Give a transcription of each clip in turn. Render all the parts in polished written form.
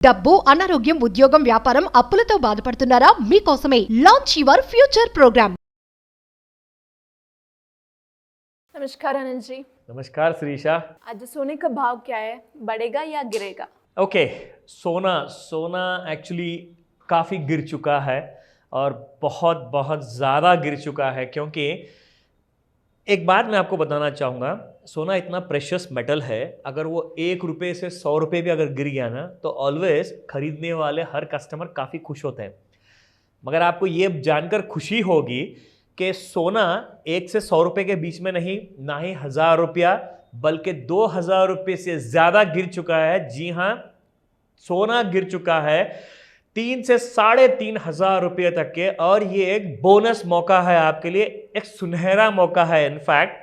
డబ్బు అనారోగ్యం ఉద్యోగం వ్యాపారం అప్పులతో బాధపడుతున్నారా మీకోసమే లాంచ్ యువర్ ఫ్యూచర్ ప్రోగ్రామ్। नमस्कार आनंद जी। नमस्कार श्रीशा। आज सोने का भाव क्या है, बढ़ेगा या गिरेगा? ओके, सोना एक्चुअली काफ़ी गिर चुका है और बहुत बहुत ज़्यादा गिर चुका है, क्योंकि एक बात मैं आपको बताना चाहूँगा, सोना इतना प्रेशियस मेटल है, अगर वो 1 रुपये से 100 रुपये भी अगर गिर गया ना तो ऑलवेज खरीदने वाले हर कस्टमर काफ़ी खुश होते हैं। मगर आपको ये जानकर खुशी होगी कि सोना 1 से 100 रुपये के बीच में नहीं, ना ही 1000 रुपया बल्कि 2000 रुपये से ज़्यादा गिर चुका है। जी हाँ, सोना गिर चुका है 3 से 3500 रुपये तक के, और ये एक बोनस मौका है आपके लिए, एक सुनहरा मौका है। इनफैक्ट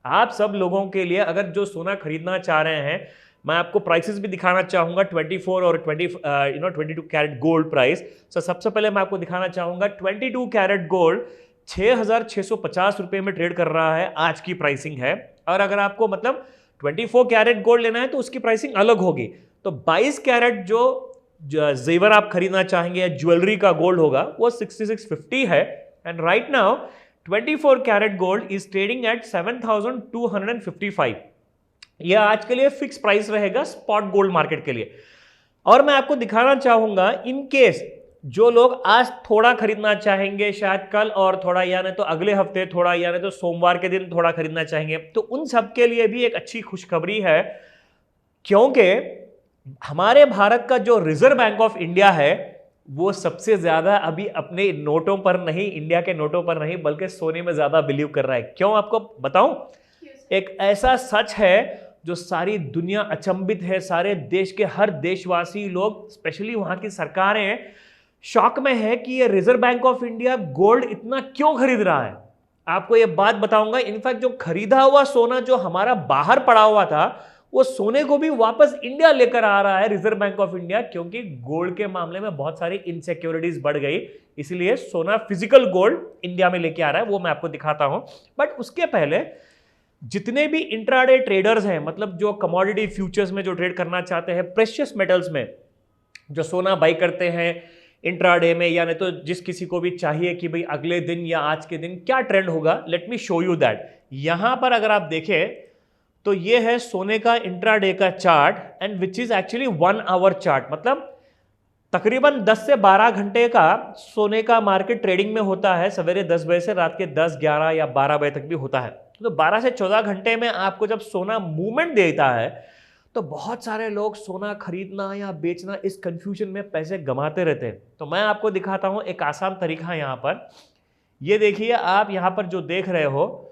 आप सब लोगों के लिए, अगर जो सोना खरीदना चाह रहे हैं, मैं आपको प्राइसेस भी दिखाना चाहूँगा 24 और 22 कैरेट गोल्ड प्राइस। तो सबसे पहले मैं आपको दिखाना चाहूँगा 22 कैरेट गोल्ड 6650 रुपये में ट्रेड कर रहा है, आज की प्राइसिंग है। और अगर आपको मतलब 24 कैरेट गोल्ड लेना है तो उसकी प्राइसिंग अलग होगी। तो 22 कैरेट जो जेवर आप खरीदना चाहेंगे या ज्वेलरी का गोल्ड होगा वो 6650 है। And right now 24 carat gold is trading at 7255। यह आज के लिए फिक्स प्राइस रहेगा स्पॉट गोल्ड मार्केट के लिए। और मैं आपको दिखाना चाहूंगा, इन केस जो लोग आज थोड़ा खरीदना चाहेंगे, शायद कल और थोड़ा, यानी तो अगले हफ्ते थोड़ा, यानी तो सोमवार के दिन थोड़ा खरीदना चाहेंगे, तो उन सब के लिए भी एक अच्छी खुशखबरी है, क्योंकि हमारे भारत का जो रिजर्व बैंक ऑफ इंडिया है वो सबसे ज्यादा अभी अपने नोटों पर नहीं, इंडिया के नोटों पर नहीं, बल्कि सोने में ज्यादा बिलीव कर रहा है। क्यों आपको बताऊं? एक ऐसा सच है जो सारी दुनिया अचंभित है, सारे देश के हर देशवासी लोग, स्पेशली वहां की सरकारें शॉक में है कि ये reserve bank of India gold इतना क्यों खरीद रहा है। आपको ये बात बताऊंगा। इनफैक्ट जो खरीदा हुआ सोना जो हमारा बाहर पड़ा हुआ था, वो सोने को भी वापस इंडिया लेकर आ रहा है रिजर्व बैंक ऑफ इंडिया, क्योंकि गोल्ड के मामले में बहुत सारी इनसिक्योरिटीज बढ़ गई, इसलिए सोना फिजिकल गोल्ड इंडिया में लेके आ रहा है। वो मैं आपको दिखाता हूं। बट उसके पहले जितने भी इंट्राडे ट्रेडर्स हैं, मतलब जो कमोडिटी फ्यूचर्स में जो ट्रेड करना चाहते हैं, प्रेशियस मेटल्स में जो सोना बाई करते हैं इंट्राडे में, यानी तो जिस किसी को भी चाहिए कि भाई अगले दिन या आज के दिन क्या ट्रेंड होगा, let me show you that. यहां पर अगर आप देखें तो ये है सोने का इंट्राडे का chart, and which is actually 1 our chart. मतलब तकरीबन 10 से 12 घंटे का सोने का मार्केट ट्रेडिंग में होता है, सवेरे 10 बजे से रात के 10, 11 या 12 बजे तक भी होता है। तो 12 से 14 घंटे में आपको जब सोना मूवमेंट देता है तो बहुत सारे लोग सोना खरीदना या बेचना, इस कंफ्यूजन में पैसे गंवाते रहते हैं। तो मैं आपको दिखाता हूं एक आसान तरीका। यहां पर ये देखिए, आप यहां पर जो देख रहे हो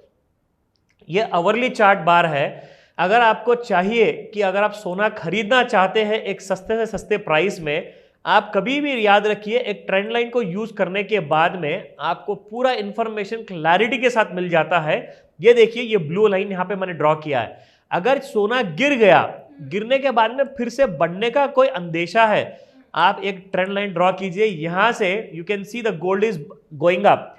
ये आवरली चार्ट बार है। अगर आपको चाहिए कि अगर आप सोना खरीदना चाहते हैं एक सस्ते से सस्ते प्राइस में, आप कभी भी याद रखिए, एक ट्रेंड लाइन को यूज करने के बाद में आपको पूरा इंफॉर्मेशन क्लैरिटी के साथ मिल जाता है। ये देखिए, ये ब्लू लाइन यहां पे मैंने ड्रॉ किया है। अगर सोना गिर गया, गिरने के बाद में फिर से बढ़ने का कोई अंदेशा है, आप एक ट्रेंड लाइन ड्रॉ कीजिए। यहां से you can see the gold is going up.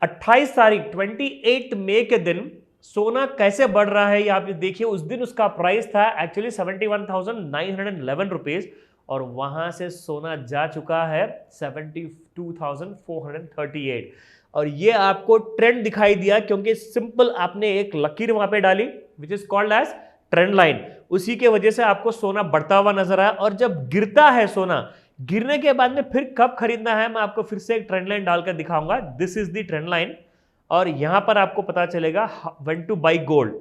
28 तारीख 28 मई के दिन सोना कैसे बढ़ रहा है, ये आप देखिए। उस दिन उसका प्राइस था एक्चुअली 71,911 रुपीज, और वहां से सोना जा चुका है 72,438। और ये आपको ट्रेंड दिखाई दिया क्योंकि सिंपल आपने एक लकीर वहां पे डाली, which is called as trend line. उसी के वजह से आपको सोना बढ़ता हुआ नजर आया। और जब गिरता है सोना, गिरने के बाद में फिर कब खरीदना है, मैं आपको फिर से एक ट्रेंड लाइन डालकर दिखाऊंगा। This is the trend line, और यहां पर आपको पता चलेगा व्हेन टू बाई गोल्ड।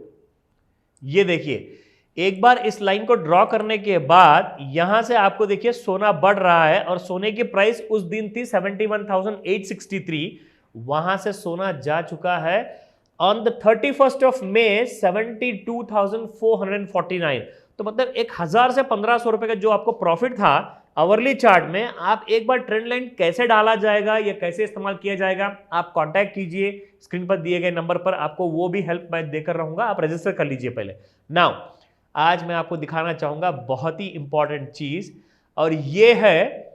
ये देखिए, एक बार इस लाइन को ड्रॉ करने के बाद यहां से आपको देखिए सोना बढ़ रहा है, और सोने की प्राइस उस दिन थी 71,863। वहां से सोना जा चुका है on the 31st of May 72,449। तो मतलब 1000 से 1500 रुपए का जो आपको प्रॉफिट था आवरली चार्ट में, आप एक बार ट्रेंड लाइन कैसे डाला जाएगा या कैसे इस्तेमाल किया जाएगा, आप कांटेक्ट कीजिए स्क्रीन पर दिए गए नंबर पर, आपको वो भी हेल्प मैं देकर रहूंगा। आप रजिस्टर कर लीजिए पहले। नाउ आज मैं आपको दिखाना चाहूंगा बहुत ही इंपॉर्टेंट चीज, और ये है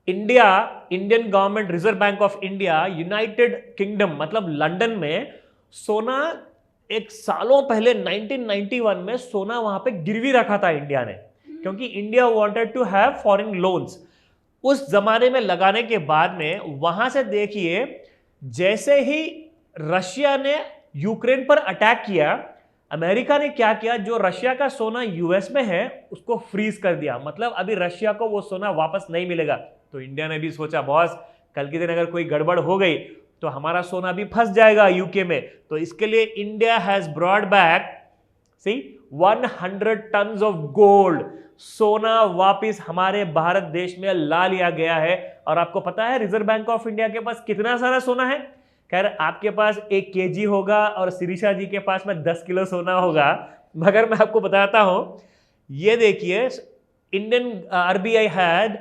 Indian government, reserve bank of India, United kingdom मतलब लंदन में सोना एक सालों पहले 1991 में सोना वहां पे गिरवी रखा था इंडिया ने, क्योंकि India wanted to have foreign loans. उस जमाने में लगाने के बाद में वहां से देखिए, जैसे ही रशिया ने यूक्रेन पर अटैक किया, अमेरिका ने क्या किया, जो रशिया का सोना यूएस में है उसको फ्रीज कर दिया। मतलब अभी रशिया को वो सोना वापस नहीं मिलेगा। तो इंडिया ने भी सोचा, बॉस कल के दिन अगर कोई गड़बड़ हो गई तो हमारा सोना भी फंस जाएगा यूके में। तो इसके लिए India has brought back 100 tons of gold, सोना वापिस हमारे भारत देश में ला लिया गया है। और आपको पता है रिजर्व बैंक ऑफ इंडिया के पास कितना सारा सोना है? खैर आपके पास 1 केजी होगा और शिरीषा जी के पास में 10 किलो सोना होगा, मगर मैं आपको बताता हूं, ये देखिए इंडियन आरबीआई हैड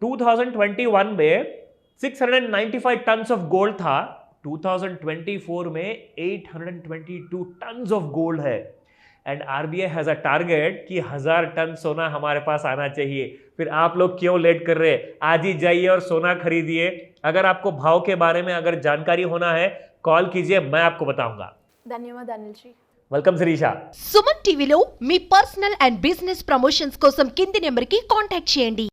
2021 में 695 टन्स ऑफ गोल्ड था, 2024 में 822 टन्स ऑफ गोल्ड है। And RBI has a target कि 1000 टन सोना हमारे पास आना चाहिए। फिर आप लोग क्यों लेट कर रहे हैं? आज ही जाइए और सोना खरीदिए। अगर आपको भाव के बारे में अगर जानकारी होना है, कॉल कीजिए, मैं आपको बताऊंगा। ధన్యవాదాలు అనిల్ జీ. వెల్కమ్ శిరీష. సుమన్ టీవీలో మీ పర్సనల్ అండ్ బిజినెస్ ప్రమోషన్స్ కోసం కింది నెంబర్కి కాంటాక్ట్ చేయండి.